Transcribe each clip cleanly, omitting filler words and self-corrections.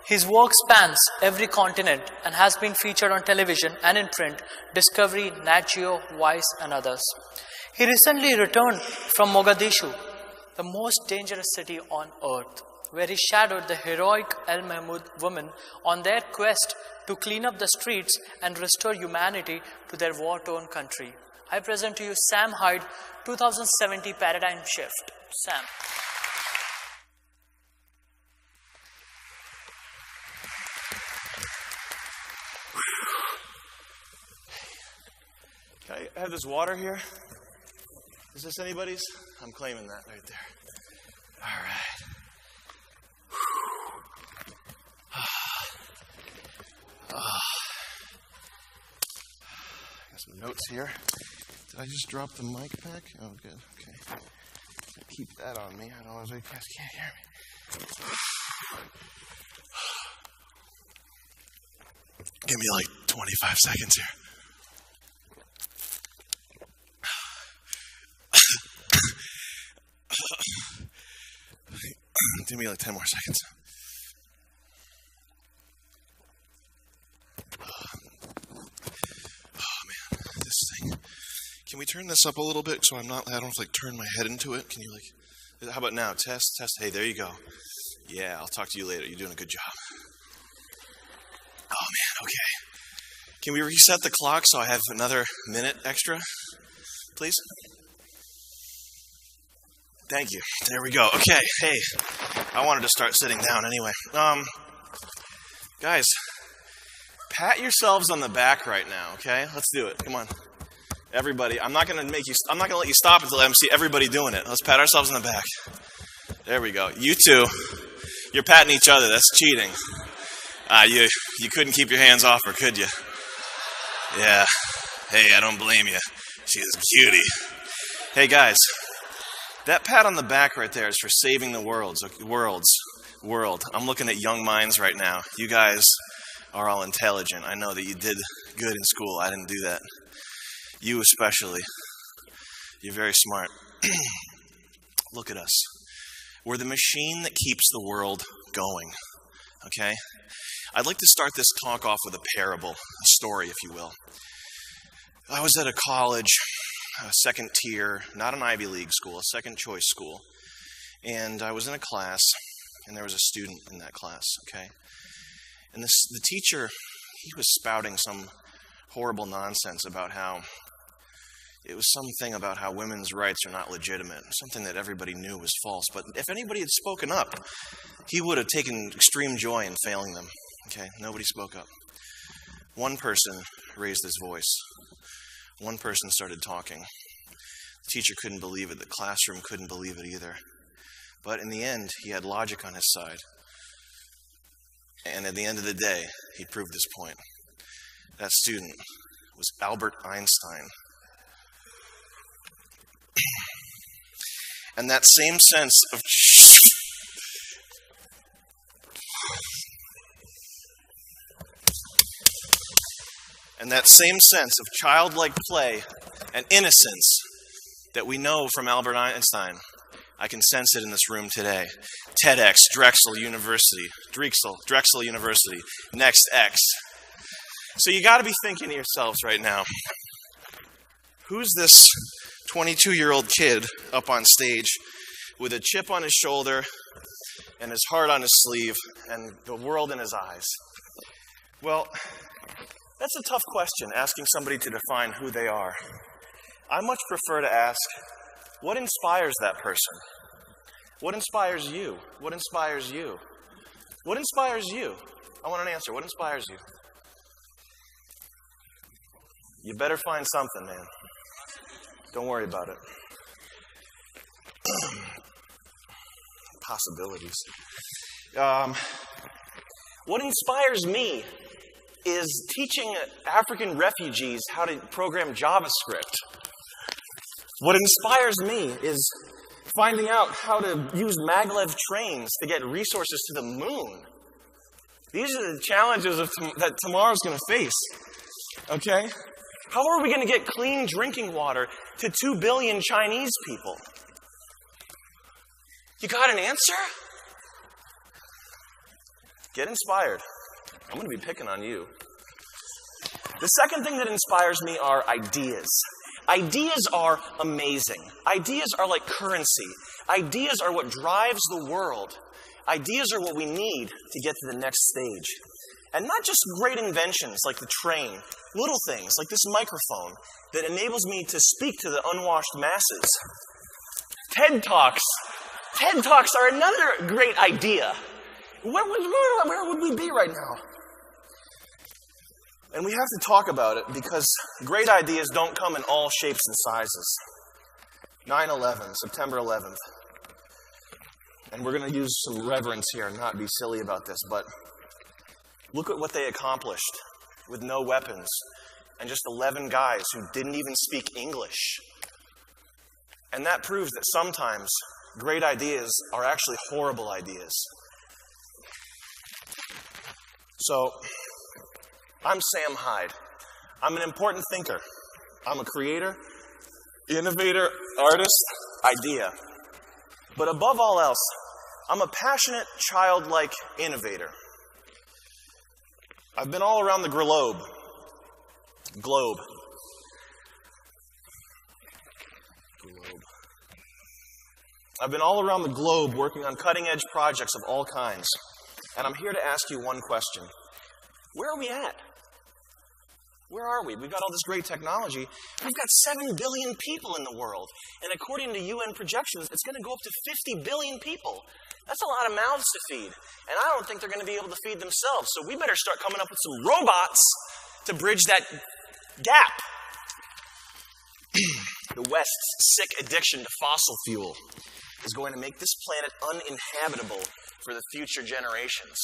His work spans every continent and has been featured on television and in print, Discovery, Nat Geo, Vice, and others. He recently returned from Mogadishu, the most dangerous city on earth, where he shadowed the heroic El Mahmoud women on their quest to clean up the streets and restore humanity to their war-torn country. I present to you Sam Hyde, 2070 Paradigm Shift. Sam. Can I have this water here? Is this anybody's? I'm claiming that right there. All right. Got some notes here. Did I just drop the mic pack? Oh, good. Okay. Keep that on me. Otherwise, you guys can't hear me. Give me like 25 seconds here. Give me like 10 more seconds. Oh man, this thing. Can we turn this up a little bit so I don't have to turn my head into it? Can you how about now? Test. Hey, there you go. Yeah, I'll talk to you later. You're doing a good job. Oh man, okay. Can we reset the clock so I have another minute extra? Please? Thank you. There we go. Okay. Hey, I wanted to start sitting down anyway. Guys, pat yourselves on the back right now, okay? Let's do it. Come on. Everybody, I'm not going to let you stop until I see everybody doing it. Let's pat ourselves on the back. There we go. You two, you're patting each other. That's cheating. You couldn't keep your hands off her, could you? Yeah. Hey, I don't blame you. She's a cutie. Hey, guys. That pat on the back right there is for saving the world. I'm looking at young minds right now. You guys are all intelligent. I know that you did good in school. I didn't do that. You especially. You're very smart. Look at us. We're the machine that keeps the world going. Okay? I'd like to start this talk off with a parable, a story, if you will. I was at a college, a second tier, not an Ivy League school, a second choice school. And I was in a class, and there was a student in that class, okay? And the teacher, he was spouting some horrible nonsense about how, it was something about how women's rights are not legitimate, something that everybody knew was false. But if anybody had spoken up, he would have taken extreme joy in failing them, okay? Nobody spoke up. One person raised his voice. One person started talking. The teacher couldn't believe it. The classroom couldn't believe it either. But in the end, he had logic on his side. And at the end of the day, he proved his point. That student was Albert Einstein. And that same sense of childlike play and innocence that we know from Albert Einstein, I can sense it in this room today. TEDx, Drexel University, Next X. So you got to be thinking to yourselves right now, who's this 22-year-old kid up on stage with a chip on his shoulder and his heart on his sleeve and the world in his eyes? Well, that's a tough question, asking somebody to define who they are. I much prefer to ask, what inspires that person? What inspires you? What inspires you? What inspires you? I want an answer. What inspires you? You better find something, man. Don't worry about it. Possibilities. What inspires me is teaching African refugees how to program JavaScript. What inspires me is finding out how to use maglev trains to get resources to the moon. These are the challenges that tomorrow's going to face. Okay? How are we going to get clean drinking water to 2 billion Chinese people? You got an answer? Get inspired. I'm going to be picking on you. The second thing that inspires me are ideas. Ideas are amazing. Ideas are like currency. Ideas are what drives the world. Ideas are what we need to get to the next stage. And not just great inventions like the train, little things like this microphone that enables me to speak to the unwashed masses. TED Talks. TED Talks are another great idea. Where would we be right now? And we have to talk about it because great ideas don't come in all shapes and sizes. 9/11, September 11th. And we're going to use some reverence here and not be silly about this, but look at what they accomplished with no weapons and just 11 guys who didn't even speak English. And that proves that sometimes great ideas are actually horrible ideas. So, I'm Sam Hyde. I'm an important thinker. I'm a creator, innovator, artist, idea. But above all else, I'm a passionate, childlike innovator. I've been all around the globe. I've been all around the globe working on cutting-edge projects of all kinds. And I'm here to ask you one question. Where are we at? Where are we? We've got all this great technology. We've got 7 billion people in the world. And according to UN projections, it's going to go up to 50 billion people. That's a lot of mouths to feed. And I don't think they're going to be able to feed themselves. So we better start coming up with some robots to bridge that gap. The West's sick addiction to fossil fuel is going to make this planet uninhabitable for the future generations.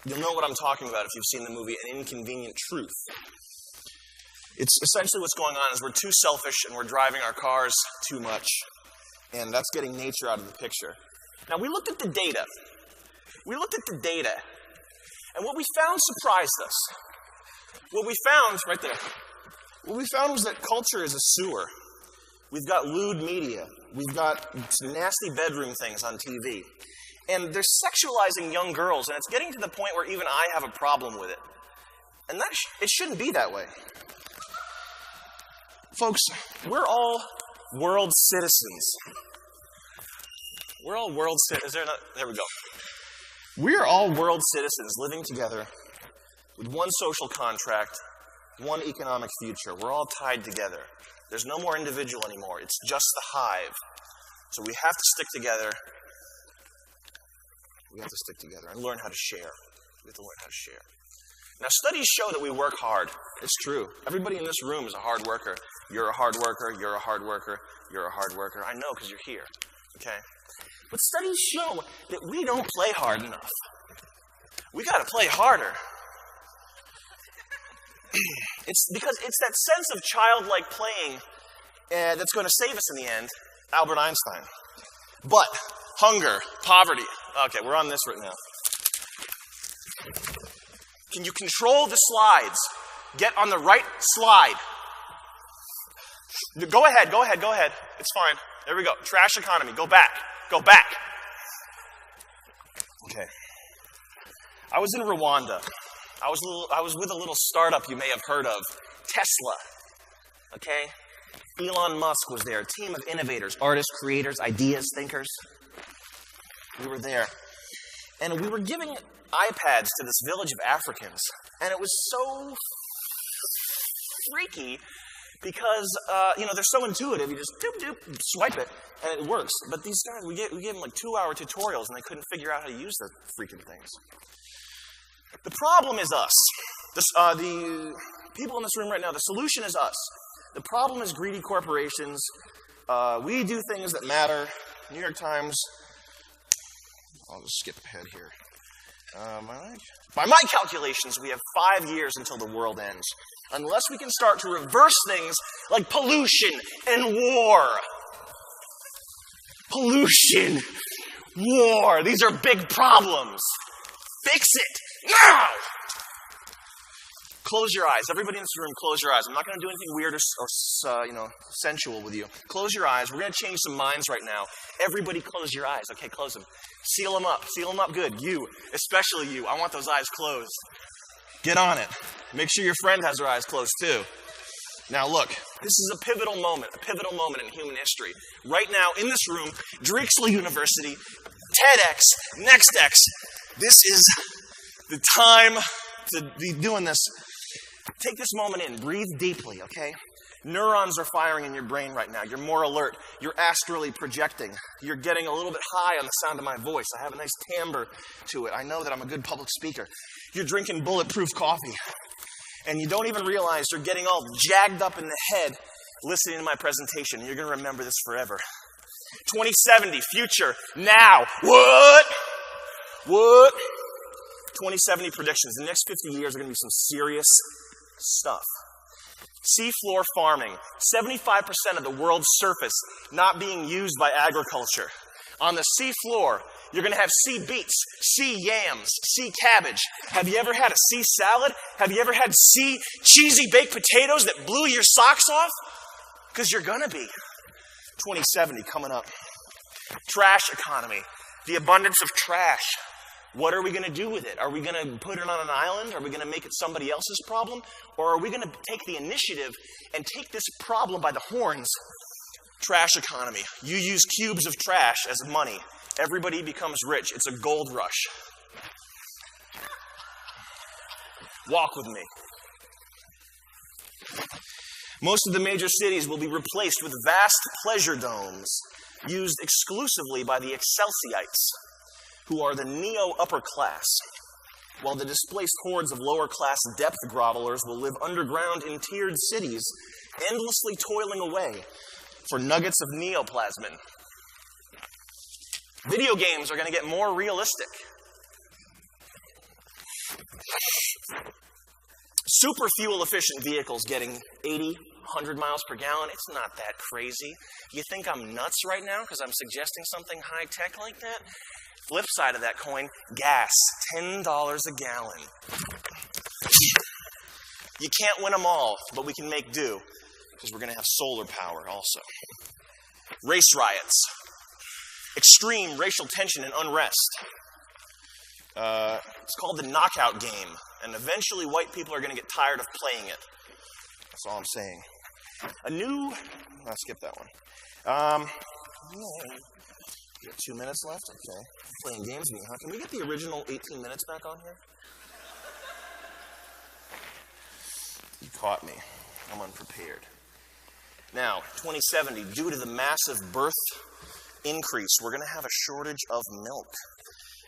You'll know what I'm talking about if you've seen the movie An Inconvenient Truth. It's essentially what's going on is we're too selfish and we're driving our cars too much. And that's getting nature out of the picture. Now, we looked at the data. And what we found surprised us. What we found was that culture is a sewer. We've got lewd media. We've got some nasty bedroom things on TV. And they're sexualizing young girls, and it's getting to the point where even I have a problem with it. And it shouldn't be that way. Folks, we're all world citizens. We're all world citizens. There we go. We're all world citizens living together with one social contract, one economic future. We're all tied together. There's no more individual anymore. It's just the hive. So we have to stick together. We have to stick together and learn how to share. We have to learn how to share. Now, studies show that we work hard. It's true. Everybody in this room is a hard worker. You're a hard worker. You're a hard worker. You're a hard worker. I know because you're here. Okay? But studies show that we don't play hard enough. We got to play harder. It's because it's that sense of childlike playing that's going to save us in the end. Albert Einstein. But hunger, poverty. Okay, we're on this right now. Can you control the slides? Get on the right slide. Go ahead. It's fine. There we go. Trash economy. Go back. Okay. I was in Rwanda. I was with a little startup you may have heard of, Tesla. Okay? Elon Musk was there, a team of innovators, artists, creators, ideas, thinkers. We were there. And we were giving iPads to this village of Africans. And it was so freaky because, they're so intuitive. You just doop, swipe it, and it works. But these guys, we gave them like 2-hour tutorials, and they couldn't figure out how to use the freaking things. The problem is us. The people in this room right now, the solution is us. The problem is greedy corporations. We do things that matter. New York Times. I'll just skip ahead here. By my calculations, we have 5 years until the world ends. Unless we can start to reverse things like pollution and war. Pollution, war. These are big problems. Fix it now! Close your eyes. Everybody in this room, close your eyes. I'm not going to do anything weird or sensual with you. Close your eyes. We're going to change some minds right now. Everybody close your eyes. Okay, close them. Seal them up. Seal them up good. You, especially you. I want those eyes closed. Get on it. Make sure your friend has her eyes closed too. Now look, this is a pivotal moment in human history. Right now, in this room, Drexel University, TEDx, NextX, this is the time to be doing this. Take this moment in, breathe deeply, okay? Neurons are firing in your brain right now. You're more alert. You're astrally projecting. You're getting a little bit high on the sound of my voice. I have a nice timbre to it. I know that I'm a good public speaker. You're drinking bulletproof coffee. And you don't even realize you're getting all jagged up in the head listening to my presentation. You're going to remember this forever. 2070, future, now. What? 2070 predictions. The next 50 years are going to be some serious stuff. Seafloor farming. 75% of the world's surface not being used by agriculture. On the seafloor, you're going to have sea beets, sea yams, sea cabbage. Have you ever had a sea salad? Have you ever had sea cheesy baked potatoes that blew your socks off? Because you're going to be. 2070 coming up. Trash economy. The abundance of trash. What are we going to do with it? Are we going to put it on an island? Are we going to make it somebody else's problem? Or are we going to take the initiative and take this problem by the horns? Trash economy. You use cubes of trash as money. Everybody becomes rich. It's a gold rush. Walk with me. Most of the major cities will be replaced with vast pleasure domes used exclusively by the Excelsiites, who are the neo-upper class, while the displaced hordes of lower-class depth grovelers will live underground in tiered cities, endlessly toiling away for nuggets of neoplasmin. Video games are going to get more realistic. Super fuel-efficient vehicles getting 80, 100 miles per gallon. It's not that crazy. You think I'm nuts right now because I'm suggesting something high-tech like that? Flip side of that coin, gas, $10 a gallon. You can't win them all, but we can make do because we're going to have solar power also. Race riots. Extreme racial tension and unrest. It's called the knockout game, and eventually white people are going to get tired of playing it. That's all I'm saying. I'll skip that one. You got 2 minutes left? Okay. Playing games with me, huh? Can we get the original 18 minutes back on here? You caught me. I'm unprepared. Now, 2070, due to the massive birth increase, we're going to have a shortage of milk.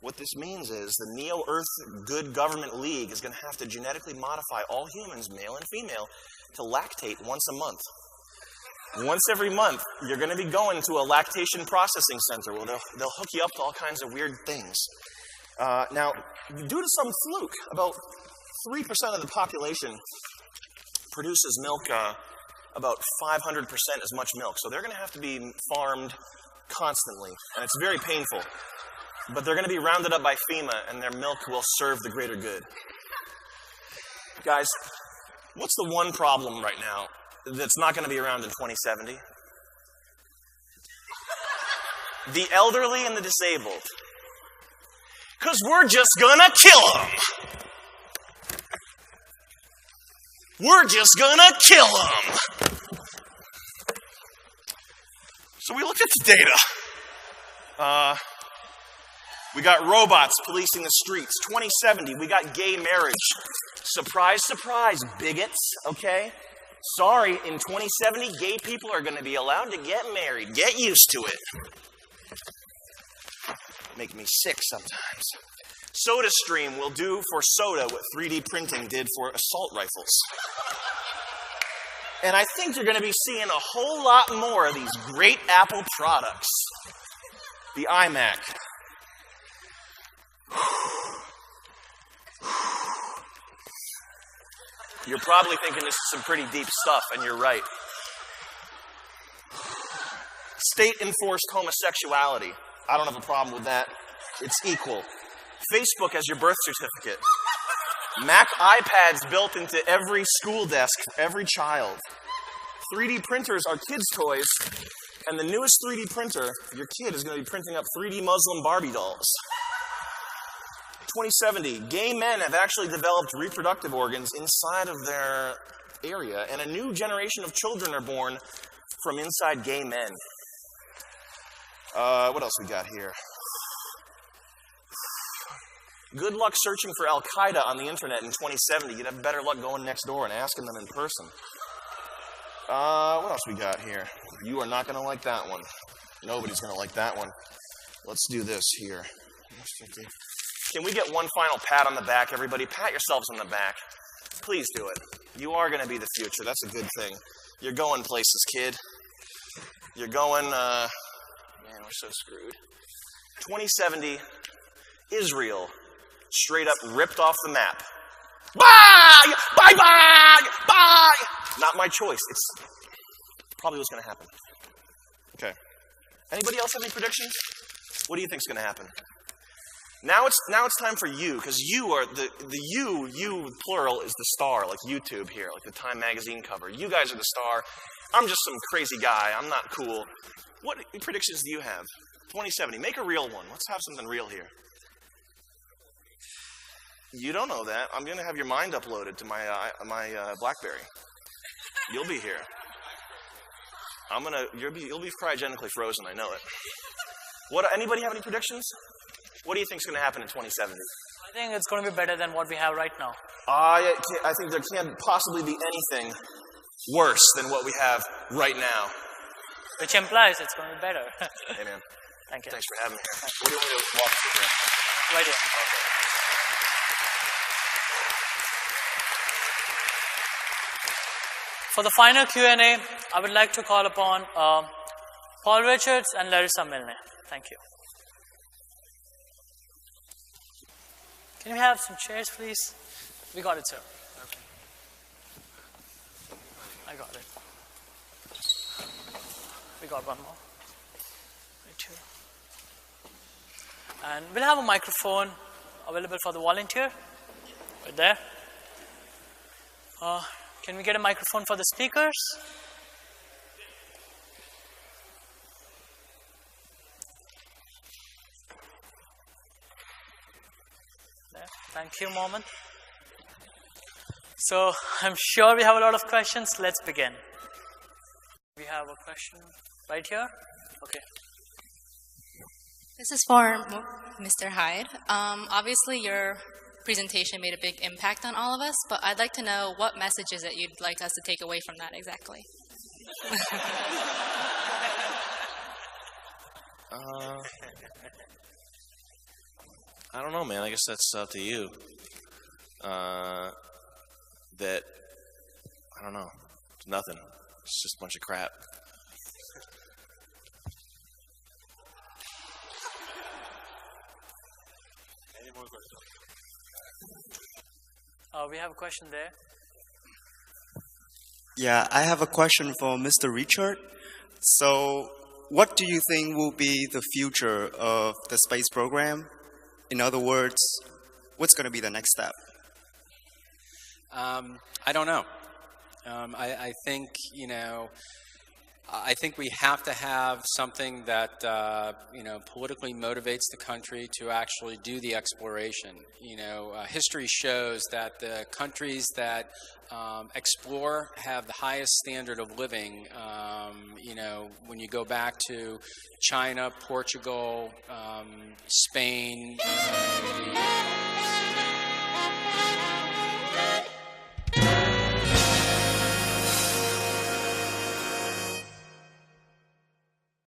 What this means is the Neo-Earth Good Government League is going to have to genetically modify all humans, male and female, to lactate once a month. Once every month, you're going to be going to a lactation processing center where they'll hook you up to all kinds of weird things. Now, due to some fluke, about 3% of the population produces milk, about 500% as much milk. So they're going to have to be farmed constantly, and it's very painful. But they're going to be rounded up by FEMA, and their milk will serve the greater good. Guys, what's the one problem right now that's not going to be around in 2070? The elderly and the disabled. Because we're just going to kill them. We're just going to kill them. So we looked at the data. We got robots policing the streets. 2070, we got gay marriage. Surprise, surprise, bigots, okay? Sorry, in 2070, gay people are going to be allowed to get married. Get used to it. Make me sick sometimes. SodaStream will do for soda what 3D printing did for assault rifles. And I think you're going to be seeing a whole lot more of these great Apple products. The iMac. You're probably thinking this is some pretty deep stuff, and you're right. State-enforced homosexuality. I don't have a problem with that. It's equal. Facebook as your birth certificate. Mac iPads built into every school desk for every child. 3D printers are kids' toys, and the newest 3D printer, your kid is going to be printing up 3D Muslim Barbie dolls. 2070, gay men have actually developed reproductive organs inside of their area, and a new generation of children are born from inside gay men. What else we got here? Good luck searching for Al-Qaeda on the internet in 2070. You'd have better luck going next door and asking them in person. What else we got here? You are not going to like that one. Nobody's going to like that one. Let's do this here. Can we get one final pat on the back, everybody? Pat yourselves on the back. Please do it. You are going to be the future. That's a good thing. You're going places, kid. You're going, man, we're so screwed. 2070, Israel, straight up ripped off the map. Bye! Bye-bye! Bye! Not my choice. It's probably what's going to happen. Okay. Anybody else have any predictions? What do you think is going to happen? Now it's time for you, because you are the you plural is the star, like YouTube here, like the Time magazine cover. You guys are the star. I'm just some crazy guy. I'm not cool. What predictions do you have? 2070. Make a real one. Let's have something real here. You don't know that. I'm going to have your mind uploaded to my BlackBerry. You'll be here. You'll be cryogenically frozen. I know it. Anybody have any predictions? What do you think is going to happen in 2070? I think it's going to be better than what we have right now. I think there can't possibly be anything worse than what we have right now. Which implies it's going to be better. Hey, man. Thank you. Thanks for having me here. What do you want me to walk through here? Right here. For the final Q&A, I would like to call upon Paul Richards and Larissa Milne. Thank you. Can we have some chairs, please? We got it, sir. Okay. I got it. We got one more. Right here. And we'll have a microphone available for the volunteer. Right there. Can we get a microphone for the speakers? There. Thank you, Mohammed. So, I'm sure we have a lot of questions. Let's begin. We have a question right here. Okay. This is for Mr. Hyde. Obviously, your presentation made a big impact on all of us, but I'd like to know what messages that you'd like us to take away from that exactly. I don't know, man. I guess that's up to you. I don't know. It's nothing. It's just a bunch of crap. Any more questions? We have a question there. Yeah, I have a question for Mr. Richard. So, what do you think will be the future of the space program? In other words, what's going to be the next step? I don't know. I think, I think we have to have something that, politically motivates the country to actually do the exploration. History shows that the countries that explore have the highest standard of living. When you go back to China, Portugal, Spain, the